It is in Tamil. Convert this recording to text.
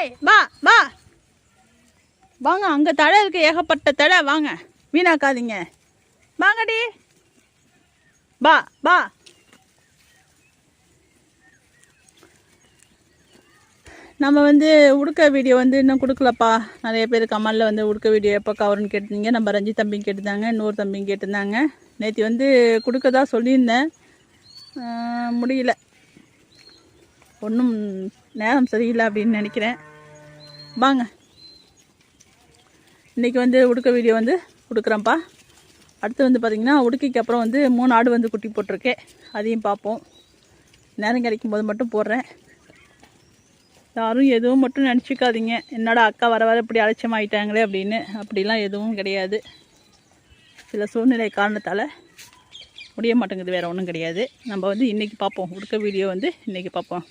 ஏய் வா வா வாங்க, அங்கே தழை இருக்குது, ஏகப்பட்ட தழை. வாங்க, வீணாக்காதீங்க. வாங்கடி, வா வா. நம்ம உடுக்க வீடியோ இன்னும் கொடுக்கலப்பா. நிறைய பேர் கமலில் உடுக்க வீடியோ எப்போ கவருன்னு கேட்டிருந்தீங்க. நம்ம ரஞ்சித் தம்பிங்க கேட்டிருந்தாங்க, இன்னொரு தம்பிங்க கேட்டிருந்தாங்க. நேற்று கொடுக்கதா சொல்லியிருந்தேன், முடியல. ஒன்றும் நேரம் சரியில்லை அப்படின்னு நினைக்கிறேன். வாங்க, இன்றைக்கி உடுக்க வீடியோ கொடுக்குறேன்ப்பா. அடுத்து பார்த்திங்கன்னா உடுக்கைக்கு அப்புறம் 3 ஆடு குட்டி போட்டிருக்கேன். அதையும் பார்ப்போம். நேரம் கிடைக்கும்போது மட்டும் போடுறேன். யாரும் எதுவும் மட்டும் நினச்சிக்காதீங்க, என்னோட அக்கா வர வர இப்படி அலட்சியமாயிட்டாங்களே அப்படின்னு. அப்படிலாம் எதுவும் கிடையாது. சில சூழ்நிலை காரணத்தால் முடிய மாட்டேங்குது, வேறு ஒன்றும் கிடையாது. நம்ம இன்றைக்கி பார்ப்போம். உடுக்க வீடியோ இன்றைக்கி பார்ப்போம்.